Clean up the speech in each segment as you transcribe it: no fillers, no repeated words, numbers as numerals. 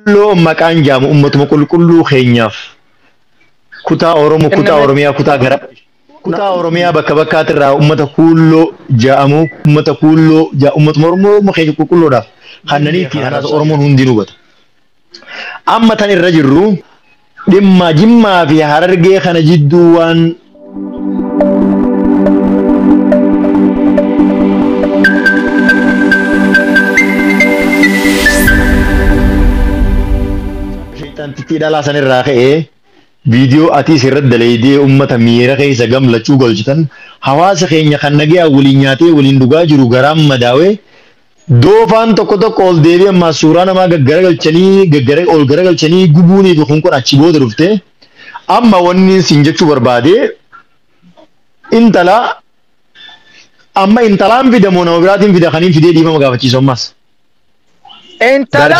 Lo maqaan jaamu ummatuma qulqulluu keenyaaf kutaa Oromoo kutaa Oromiyaa kutaa Oromiyaa bakka bakkaatirraa ummata kuulloo jaamu ummata kuulloo ummatuma Oromoo keenya qulqulluudhaaf kannanii ittiin haadha Oromoon hundi hubata. Amma tan irra jirru dhimma Jimmaa fi Harargee kana jidduu waan Tanti dhala sanirraa ka'ee viidiyoo ati sirratti dalaydee ummata miira keessa gamlachuu golchitan hawaasa keenya kan nagaa waliin nyaatee waliin dhugaa jiru garaan madaawee doofaan tokko ol deebi'ee amma suuraa namaa ol garagalchanii gubuunii fi kun achi booda dhufte amma wanni siin jechuu barbaade intalaan fidamoo nama biraatiin fida kaniin fidee dhiifama gaafachiisu ammas. Intala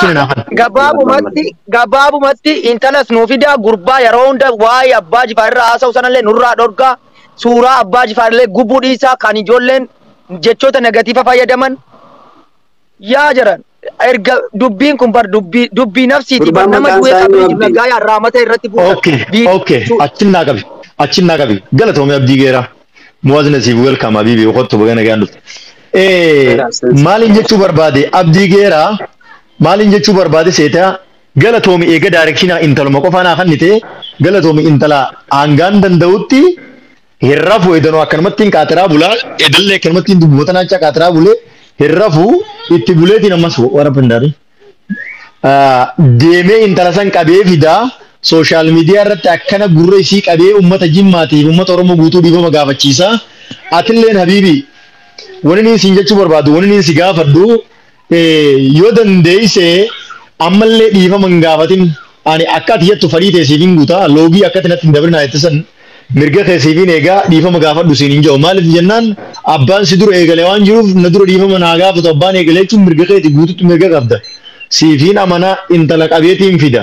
gabaabumatti intalas nuufida gurbaa yeroo hunda waa'ee abbaa jifaarraa haasa'u sanallee nurraa dhorgaa suuraa abbaa jifaarlee gubuu dhiisaa kan ijoolleen jechoota negatiifa fayyadaman yaa jiran erga dubbiin kun bar dubbii nafsiiti bar nama du'ee qabee jibna gaayaa raamata irratti buusa. Okay achin naa qabi galatoomee abdii geeraa muwaazina siif welkam habiibi qottu bagana gaan dhufte. Maalin jechuu barbaade abdii geeraa maalin jechuu barbaade seetaa galatoomi eega daarekshinaa intaluma qofaanaa kannite galatoomi intala aangaan danda'utti hirrafu edanoo akkanumatti qaatiraa bulaa edallee akkanumatti dubboota naachaa qaatiraa bulee hirrafu itti buleetiin ammas warra pindaari. Deemee intala san qabee fidaa sooshaal miidiyaa irratti akkana gurra isii qabee uummata Jimmaatiif uummata Oromoo guutuu dhiifama gaafachiisaa. Atilleen habiibi wani siin jechuu barbaadu wani si gaafadhu yoo dandeessee ammallee dhiifama hin gaafatin ani akka ati jettu fadhii teessiifin guutaa loogii akka tinatti hin dabrinaa jettisan mirga teessiifin eegaa dhiifama gaafadhu siin hin jiru maaliif jennaan abbaan si dura eegalee waan jiruuf na dura dhiifama naa gaafatu abbaan eegalee jechuun mirga keeti guututti mirga qabda siifiin amanaa intala qabeetiin fida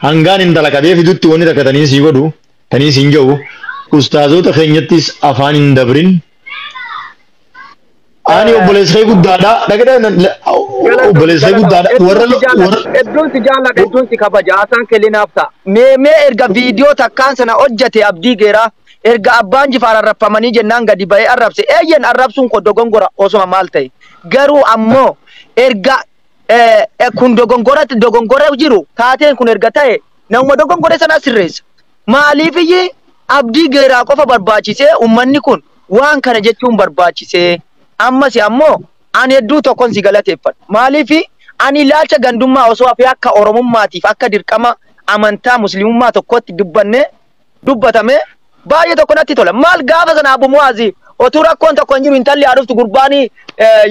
hangaan intala qabee fidutti wanni takka tanii sii godhu tanii siin jiru ustaazota keenyattis afaan hin dabrin. Ani obboleessee guddaadha. Obboleessee guddaadha. Hedduun si jaalladha, hedduun si kabaja. Haasaan kellinaaf ta'a. Mee erga viidiyoo takkaan sana hojjete abdii geeraa erga abbaan jifaar arrabsamanii jennaan gadi ba'ee arrabse. Eeyyen arrabsuun kun dogongora osuma maal ta'e. Garuu ammoo erga kun dogongora jiru taateen kun erga ta'e namuma dogongore sana sirreessa. Maaliifiyyi abdii geeraa qofa barbaachisee ummanni kun waan kana jechuun barbaachisee ammas ammoo ani hedduu tokkoon si galateeffadha. Maaliif ani ilaalcha gandummaa osoo hafe akka Oromummaatiif akka dirqama amantaa Muslimummaa tokkotti dubbatame baay'ee tokko natti tola. Maal gaafa sana Abu Muwaazii otuu rakkoon tokko hin jiru intalli haa dhuftu gurbaanii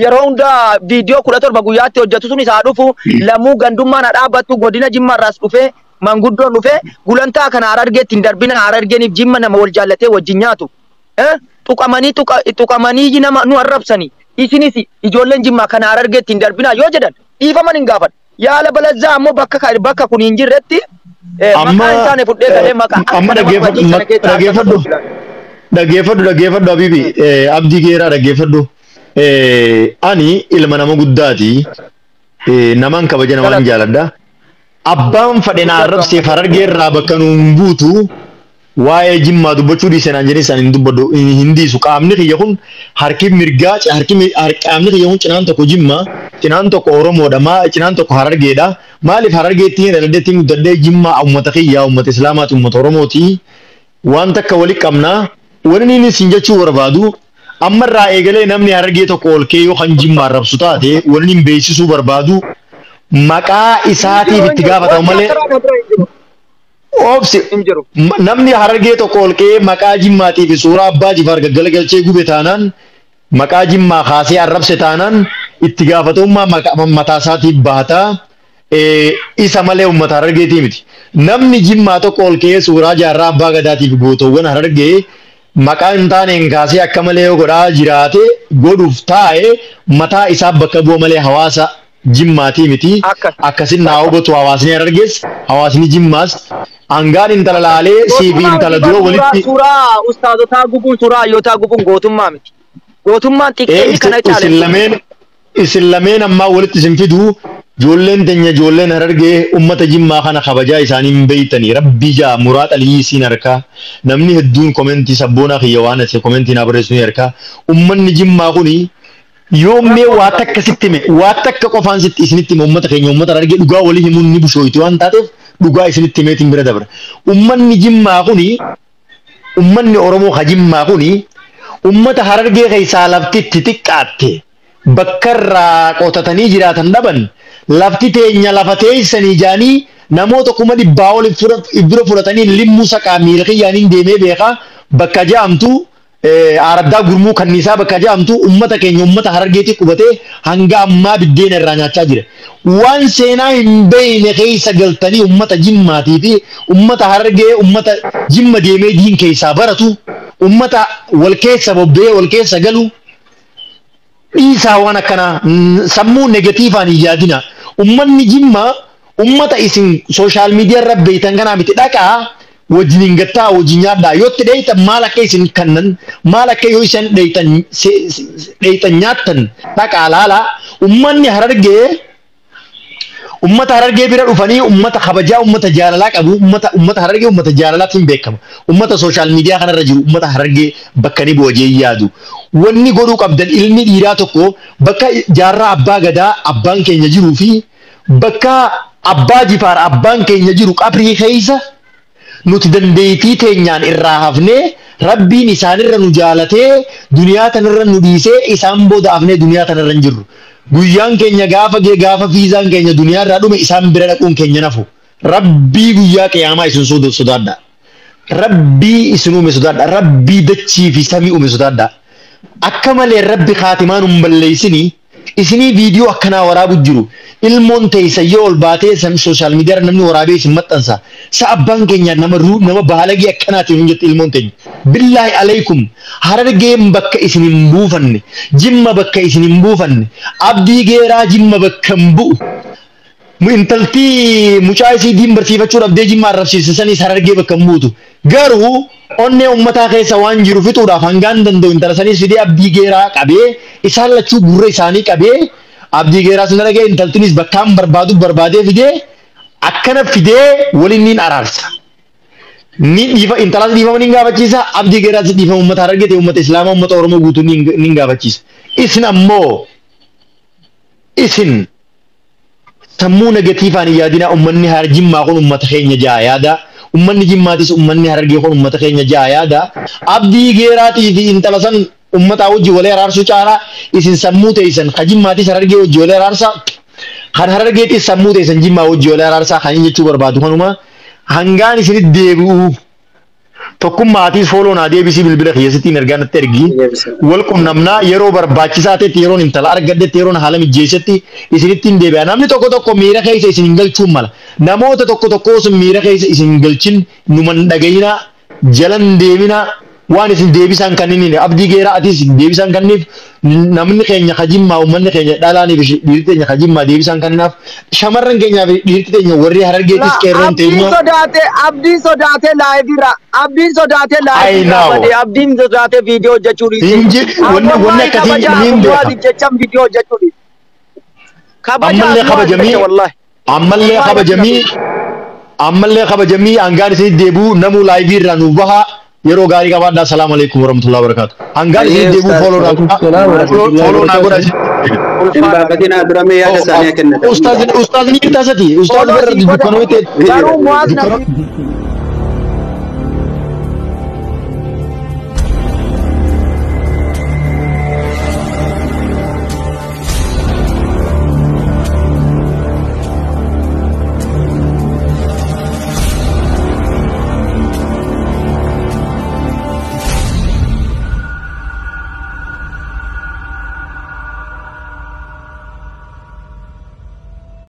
yeroo hunda viidiyoo 17 guyyaatti hojjetu sun isaa dhufu lamuu gandummaan haa dhaabbattu godina Jimmaarraas dhufee manguddoon dhufee gulantaa kana Harargeetti hin darbina Harargeeniif Jimma nama wal jaallatee wajjin nyaatu. Tuqamanii nama nu arrabsanii isinis ijoolleen Jimmaa kana Harargeetti hin darbina yoo jedhan dhiifaman hin gaafadhu. Yaala balazzaa ammoo bakka kun hin jirretti maqaa isaanii fudhee galee maqaa amma dhaggeeffadhu Habiibi abdii geeraa dhaggeeffadhu. Ani ilma nama guddaati namaan kabaja namaan jaaladha. Abbaan fadhe na arrabseef Harargee irraa bakka nuun buutu waa'ee Jimmaa dubbachuu dhiisanaan jedhanii isaan hin dubbadhu hin dhiisu qaamni kiyya kun harki mirgaa qaamni kiyya kun cinaan tokko Jimmaa cinaan tokko Oromoodha cinaan tokko Harargeedha maaliif Harargeetti hin dhaladheetti guddadhee Jimmaa uummata kiyyaa uummata Islaamaati uummata Oromooti waan takka walitti qabnaa wanni inni siin jechuu barbaadu ammarraa eegalee namni Harargee tokko ol kee yoo kan Jimmaa arrabsu taate wanni hin beeksisuu barbaadu maqaa isaatiif itti gaafatamu malee. Obsi namni Harargee tokko ol kee maqaa Jimmaatiif suuraa abbaa jifaar gaggala galchee gube taanaan maqaa Jimmaa kaasee arrabse taanaan itti gaafatamummaa mataa isaatiif baataa isa malee uummata Harargeetii miti. Namni Jimmaa tokko ol kee suuraa jaarraa abbaa gadaatiif gootowwan Harargee maqaa hin taaneen kaasee akka malee godhaa jiraate godhuuf taa'e mataa isaa bakka bu'a malee hawaasa Jimmaatii miti. Akkasin naa hubatu hawaasni Harargees hawaasni Jimmaas hangaan intala laalee siifi intala dura walitti. Suuraa ustaazotaa gubuun suuraa hayyotaa gubuun gootummaa miti. Gootummaan xiqqeenyi kana caalu. isin amma walitti isin fidu joolleen teenya joolleen harargee ummata jimmaa kana kabajaa isaanii hin beeytanii rabbii jaa muraad alii siin harkaa namni hedduun komentii sabboonaa kiyya waan ati komentii naa barreessu ni harkaa ummanni jimmaa kuni yoomee waa takka sitti hime waa takka qofaan sitti isinitti hime ummata keenya ummata harargee dhugaa walii himuun ni bushooyti waan taateef dhugaa isinitti himeetiin bira dabra ummanni jimmaa kuni ummanni oromoo ka jimmaa kuni ummata harargee keessaa laftitti xiqqaatte bakkarraa qotatanii jiraatan dhaban lafti teenya lafa teessanii jaanii namoota kuma dhibbaa ol bira fudhatanii limmuu saqaa miila kiyyaaniin deemee beekaa bakka ja'amtu araddaa gurmuu kanniisaa bakka ja'amtu ummata keenya ummata harargeetti qubatee hanga ammaa biddeena irraa nyaachaa jira. Waan seenaa hin beeyne keessa galtanii ummata jimmaatii fi ummata harargee ummata jimma deemee diin keessaa baratu ummata wal keessa bobbee wal keessa galu dhiisaa waan akkana sammuu negatiivaan hin yaadina. Ummanni jimma ummata isin sooshaal miidiyaa irra beeytan kanaa miti dhaqaa wajjin gattaa wajjin nyaadhaa yoo itti dheeytan maal akka isin kannan maal akka yoo isin dheeytan nyaattan dhaqaa laalaa ummanni harargee ummata harargee bira dhufanii ummata kabajaa ummata jaalalaa qabu ummata harargee ummata jaalalaatiin beekama ummata sooshaal miidiyaa kanarra jiru ummata harargee bakka ni boojee yaadu wanni godhuu qabdan ilmi dhiiraa tokko bakka jaarraa abbaa gadaa abbaan keenya jiruu fi bakka abbaa jifaar abbaan keenya jiru qabrii keessa nuti dandeettii teenyaan irraa hafnee rabbiin isaanirra nu jaalatee duniyaa tanarra nu dhiisee isaan booda hafnee duniyaa tanarra hin jirru. Guyyaan keenya gaafa fiizaan keenya duniyaa irraa dhume isaan bira dhaquun keenya nafu. Rabbii guyyaa qiyaamaa isin sodaadha. Rabbii isin uume sodaadha. Rabbii dachii fi samii uume sodaadha. Akka malee rabbi kaatimaan hin balleessinii isinii viidiyoo akkanaa waraabu jiru. Ilmoon teessa yoo ol baatee sooshaal miidiyaa namni waraabee isin maxxansa. Abbaan keenya nama baalagii akkanaatiin hin jette ilmoon teenya. Billaahi alaykum harargeen bakka isin hin buufanne jimma bakka isin hin buufanne abdii geeraa jimma bakka hin bu'u. Intaltii mucaa isii diin barsiifachuu dhabdee jimma arrabsiisisaniis harargee bakka hin buutu. Garuu onnee ummataa keessa waan jiru fixuudhaaf hangaan danda'u intala saniis fidee abdii geeraa qabee isaan lachuu gurra isaanii qabee abdii geeraa sun argee intaltinis bakkaan barbaadee fidee akkana fidee waliin niin araarsa. Ni dhiifa intalaas dhiifama niin gaafachiisa abdii geeraas dhiifama ummata harargee ta'e ummata islaamaa ummata oromoo guutuu niin gaafachiisa. Isin ammoo isin sammuu negatiivaan hin yaadinaa ummanni jimmaa kun ummata keenya jaa yaada. Ummanni jimmaatis ummanni harargee kun ummata keenya jaa yaada. Abdii geeraatii fi intala san ummataa wajji walee araarsuu caalaa isin sammuu teessan kan jimmaatis harargee wajji walee araarsaa kan harargeetis sammuu teessan jimmaa wajji walee araarsaa kan jechuu barbaadu kanuma hangaan isinitti deebi'u tokkummaatis fooloo naa deebisii bilbila keessatti ergaa natti ergi wal qunnamnaa yeroo barbaachisaa ta'etti yeroon intala argaddetti yeroon haala mijjeessetti isinitti hin deebi'a namni tokko miira keessa isin hin galchuun mala namoota tokko sun miira keessa isin hin galchin numan dhagayina jalan deemina waan isin deebisaan kanneen abdii geeraa atis deebisaan kanneef namni keenya kajimmaa ummanni keenya dhalaanii fi dhiirti keenya kajimmaa deebisaan kanneef shamarran keenyaa fi dhiirti keenya warri harargeetis qeerroon teenya. Abdiin sodaatee laayivira abdiin sodaatee laayivira abdiin sodaatee viidiyoo hojjechuu dhiise. Wanni akkasii hin beekan. Jechaan viidiyoo hojjechuu dhiise. Ammallee kabajamii hangaan isin deebi'u namuu laayiviirraa nuuf bahaa. Yeroo gaarii qabaadhaa. Assalamu alaikum warahmatullahi wabarakatuh. Hangaan isin deebi'u fooloo naa godha. Ustaaz ni irtaasati. Ustaaz barra dukkanoo ta'e.